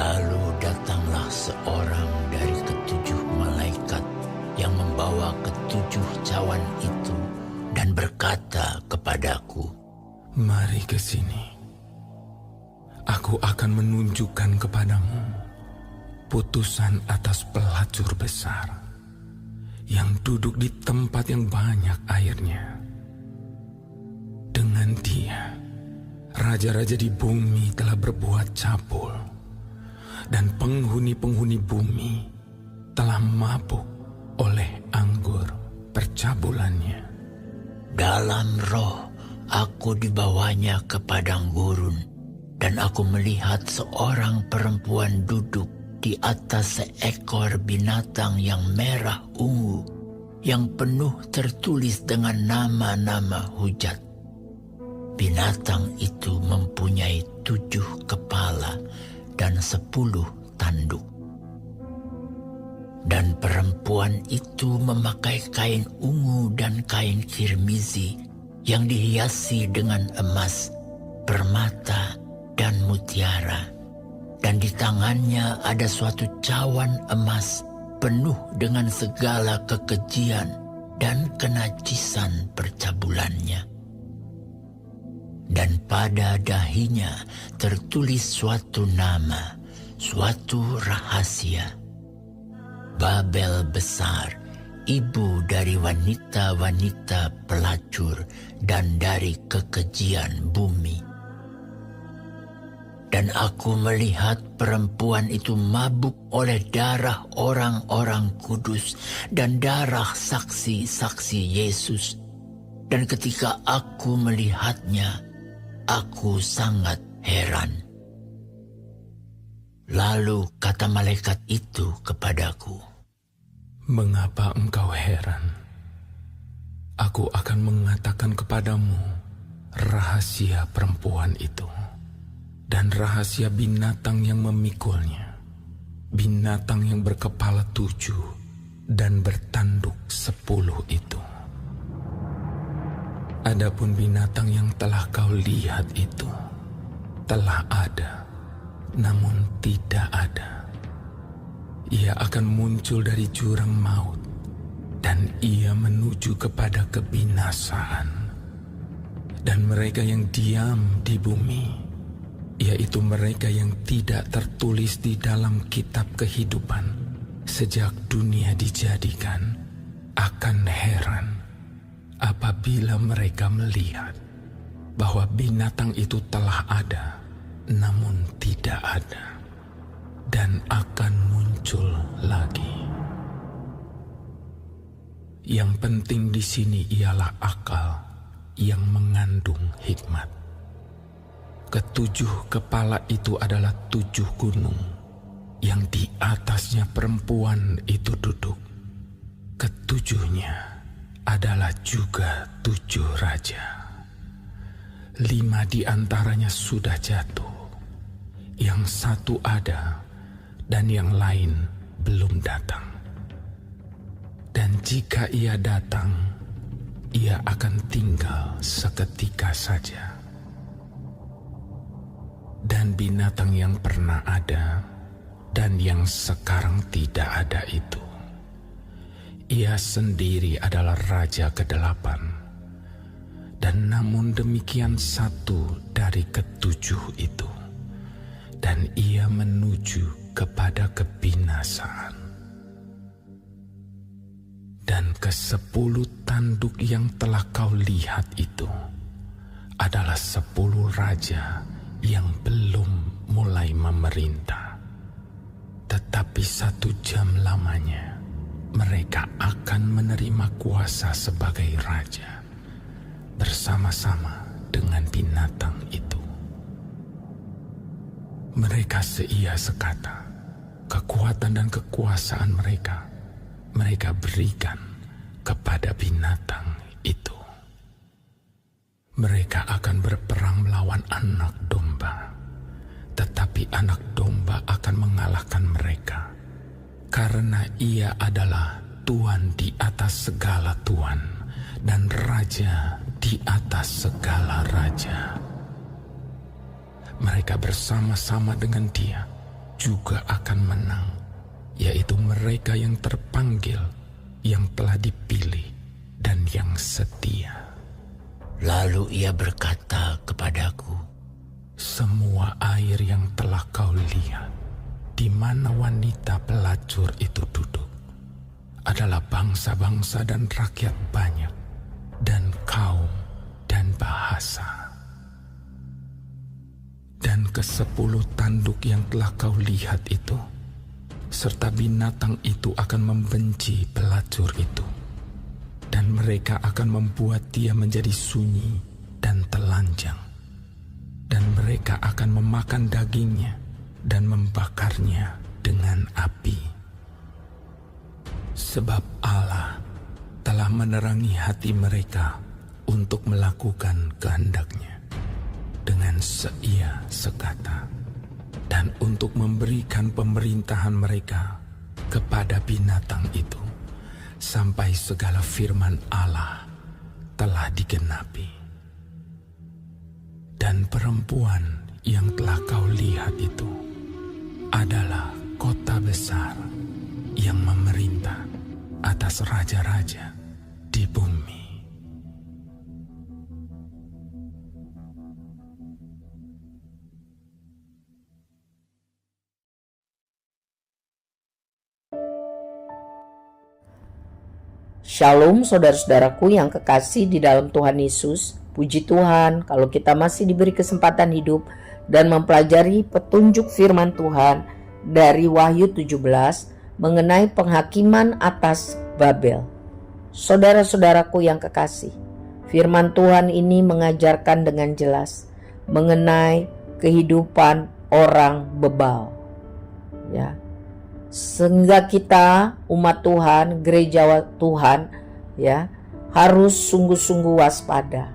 Lalu datanglah seorang dari ketujuh malaikat yang membawa ketujuh cawan itu dan berkata kepadaku, "Mari ke sini. Aku akan menunjukkan kepadamu putusan atas pelacur besar yang duduk di tempat yang banyak airnya. Dengan dia, raja-raja di bumi telah berbuat cabul, dan penghuni-penghuni bumi telah mabuk oleh anggur percabulannya." Dalam roh aku dibawanya ke padang gurun, dan aku melihat seorang perempuan duduk di atas seekor binatang yang merah ungu, yang penuh tertulis dengan nama-nama hujat. Binatang itu mempunyai 7 kepala dan 10 tanduk. Dan perempuan itu memakai kain ungu dan kain kirmizi yang dihiasi dengan emas, permata, dan mutiara. Dan di tangannya ada suatu cawan emas penuh dengan segala kekejian dan kenajisan percabulannya. Dan pada dahinya tertulis suatu nama, suatu rahasia. Babel besar, ibu dari wanita-wanita pelacur dan dari kekejian bumi. Dan aku melihat perempuan itu mabuk oleh darah orang-orang kudus dan darah saksi-saksi Yesus. Dan ketika aku melihatnya, aku sangat heran. Lalu kata malaikat itu kepadaku, "Mengapa engkau heran? Aku akan mengatakan kepadamu rahasia perempuan itu dan rahasia binatang yang memikulnya, binatang yang berkepala 7 dan bertanduk 10 itu. Adapun binatang yang telah kau lihat itu telah ada, namun tidak ada. Ia akan muncul dari jurang maut, dan ia menuju kepada kebinasaan. Dan mereka yang diam di bumi, yaitu mereka yang tidak tertulis di dalam kitab kehidupan sejak dunia dijadikan, akan heran apabila mereka melihat bahwa binatang itu telah ada, namun tidak ada, dan akan muncul lagi. Yang penting di sini ialah akal yang mengandung hikmat. Ketujuh kepala itu adalah 7 gunung yang di atasnya perempuan itu duduk. Ketujuhnya adalah juga 7 raja. 5 di antaranya sudah jatuh, yang 1 ada, dan yang lain belum datang. Dan jika ia datang, ia akan tinggal seketika saja. Dan binatang yang pernah ada dan yang sekarang tidak ada itu, ia sendiri adalah raja ke-8. Dan namun demikian 1 dari ke-7 itu, dan ia menuju kepada kebinasaan. Dan ke-10 tanduk yang telah kau lihat itu adalah 10 raja yang belum mulai memerintah. Tetapi 1 jam lamanya mereka akan menerima kuasa sebagai raja bersama-sama dengan binatang itu. Mereka seia sekata, kekuatan dan kekuasaan mereka berikan kepada binatang itu. Mereka akan berperang melawan anak domba, tetapi anak domba akan mengalahkan mereka, karena ia adalah Tuan di atas segala tuan dan Raja di atas segala raja. Mereka bersama-sama dengan dia juga akan menang, yaitu mereka yang terpanggil, yang telah dipilih, dan yang setia. Lalu ia berkata kepadaku, semua air yang telah kau lihat, di mana wanita pelacur itu duduk, adalah bangsa-bangsa dan rakyat banyak, dan kaum dan bahasa. Dan ke-10 tanduk yang telah kau lihat itu, serta binatang itu akan membenci pelacur itu, dan mereka akan membuat dia menjadi sunyi dan telanjang, dan mereka akan memakan dagingnya dan membakarnya dengan api. Sebab Allah telah menerangi hati mereka untuk melakukan kehendak-Nya dengan seia sekata, dan untuk memberikan pemerintahan mereka kepada binatang itu, sampai segala firman Allah telah digenapi. Dan perempuan yang telah kau lihat itu adalah kota besar yang memerintah atas raja-raja di bumi. Shalom saudara-saudaraku yang kekasih di dalam Tuhan Yesus. Puji Tuhan kalau kita masih diberi kesempatan hidup dan mempelajari petunjuk firman Tuhan dari Wahyu 17 mengenai penghakiman atas Babel. Saudara-saudaraku yang kekasih, firman Tuhan ini mengajarkan dengan jelas mengenai kehidupan orang bebal. Ya. Sehingga kita umat Tuhan, gereja Tuhan, ya, harus sungguh-sungguh waspada.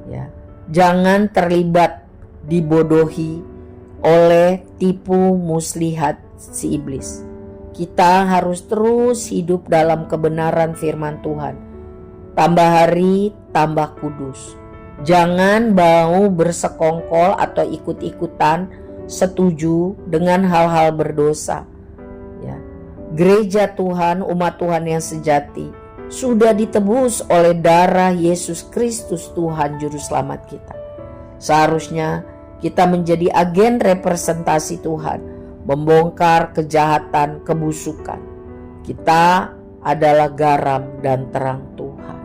Ya. Jangan terlibat dibodohi oleh tipu muslihat si iblis. Kita harus terus hidup dalam kebenaran firman Tuhan. Tambah hari, tambah kudus. Jangan mau bersekongkol atau ikut-ikutan setuju dengan hal-hal berdosa. Ya. Gereja Tuhan, umat Tuhan yang sejati, sudah ditebus oleh darah Yesus Kristus Tuhan Juru Selamat kita. Seharusnya kita menjadi agen representasi Tuhan, membongkar kejahatan, kebusukan. Kita adalah garam dan terang Tuhan.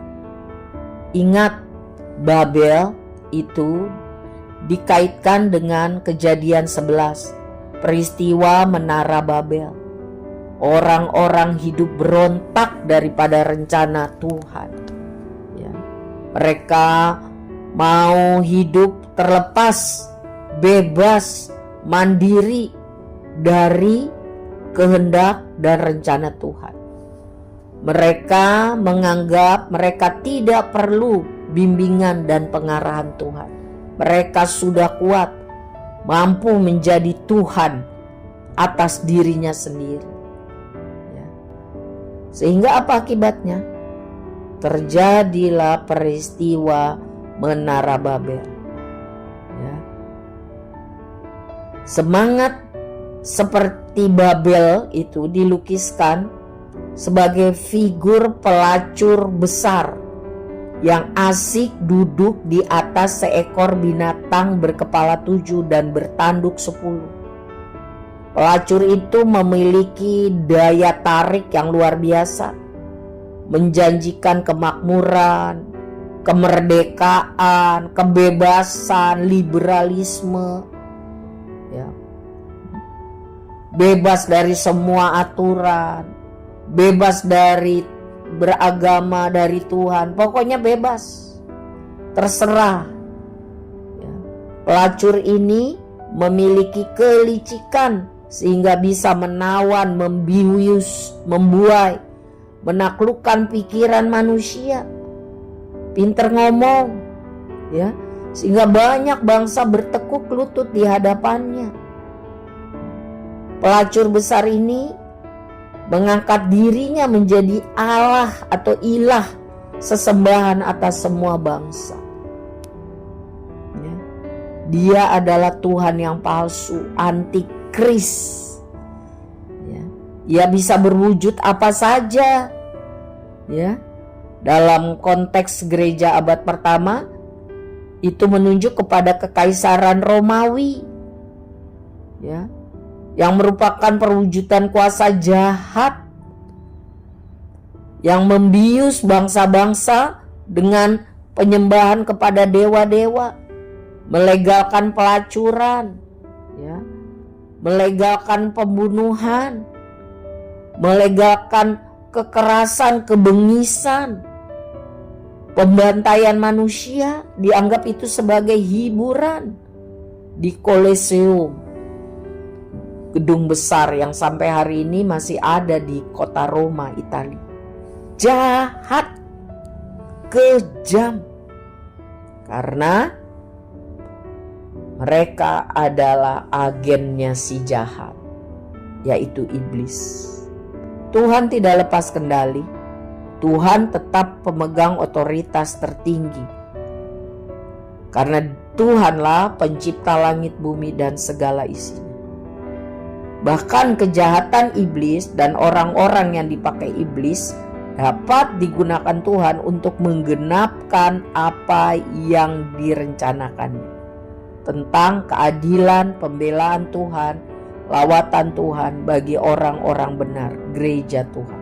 Ingat, Babel itu dikaitkan dengan Kejadian 11, peristiwa Menara Babel. Orang-orang hidup berontak daripada rencana Tuhan. Ya. Mereka mau hidup terlepas, bebas, mandiri dari kehendak dan rencana Tuhan. Mereka menganggap mereka tidak perlu bimbingan dan pengarahan Tuhan. Mereka sudah kuat, mampu menjadi Tuhan atas dirinya sendiri. Ya. Sehingga apa akibatnya? Terjadilah peristiwa Menara Babel. Ya. Semangat seperti Babel itu dilukiskan sebagai figur pelacur besar yang asik duduk di atas seekor binatang berkepala 7 dan bertanduk 10. Pelacur itu memiliki daya tarik yang luar biasa, menjanjikan kemakmuran, kemerdekaan, kebebasan, liberalisme, ya. Bebas dari semua aturan, bebas dari beragama dari Tuhan, pokoknya bebas, terserah. Ya. Pelacur ini memiliki kelicikan sehingga bisa menawan, membius, membuai, menaklukkan pikiran manusia, pinter ngomong, ya, sehingga banyak bangsa bertekuk lutut di hadapannya. Pelacur besar ini mengangkat dirinya menjadi Allah atau ilah sesembahan atas semua bangsa. Ya. Dia adalah Tuhan yang palsu, antik, kris. Ya. Ia bisa berwujud apa saja. Ya. Dalam konteks gereja abad pertama, itu menunjuk kepada kekaisaran Romawi. Ya. Yang merupakan perwujudan kuasa jahat yang membius bangsa-bangsa dengan penyembahan kepada dewa-dewa, melegalkan pelacuran, ya, melegalkan pembunuhan, melegalkan kekerasan, kebengisan, pembantaian manusia, dianggap itu sebagai hiburan di Koloseum, gedung besar yang sampai hari ini masih ada di kota Roma, Italia. Jahat, kejam, karena mereka adalah agennya si jahat, yaitu iblis. Tuhan tidak lepas kendali. Tuhan tetap pemegang otoritas tertinggi, karena Tuhanlah pencipta langit, bumi, dan segala isinya. Bahkan kejahatan iblis dan orang-orang yang dipakai iblis dapat digunakan Tuhan untuk menggenapkan apa yang direncanakannya tentang keadilan, pembelaan Tuhan, lawatan Tuhan bagi orang-orang benar, gereja Tuhan.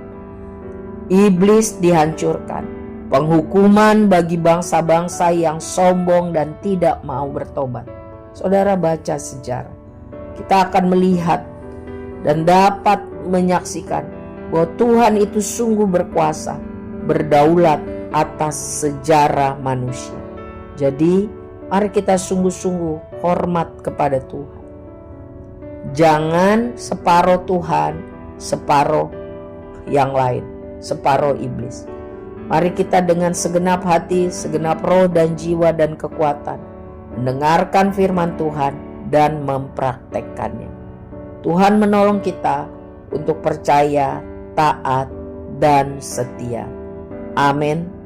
Iblis dihancurkan, penghukuman bagi bangsa-bangsa yang sombong dan tidak mau bertobat. Saudara baca sejarah, kita akan melihat dan dapat menyaksikan bahwa Tuhan itu sungguh berkuasa, berdaulat atas sejarah manusia. Jadi mari kita sungguh-sungguh hormat kepada Tuhan. Jangan separuh Tuhan, separuh yang lain, separuh iblis. Mari kita dengan segenap hati, segenap roh dan jiwa dan kekuatan mendengarkan firman Tuhan dan mempraktekkannya. Tuhan menolong kita untuk percaya, taat, dan setia. Amin.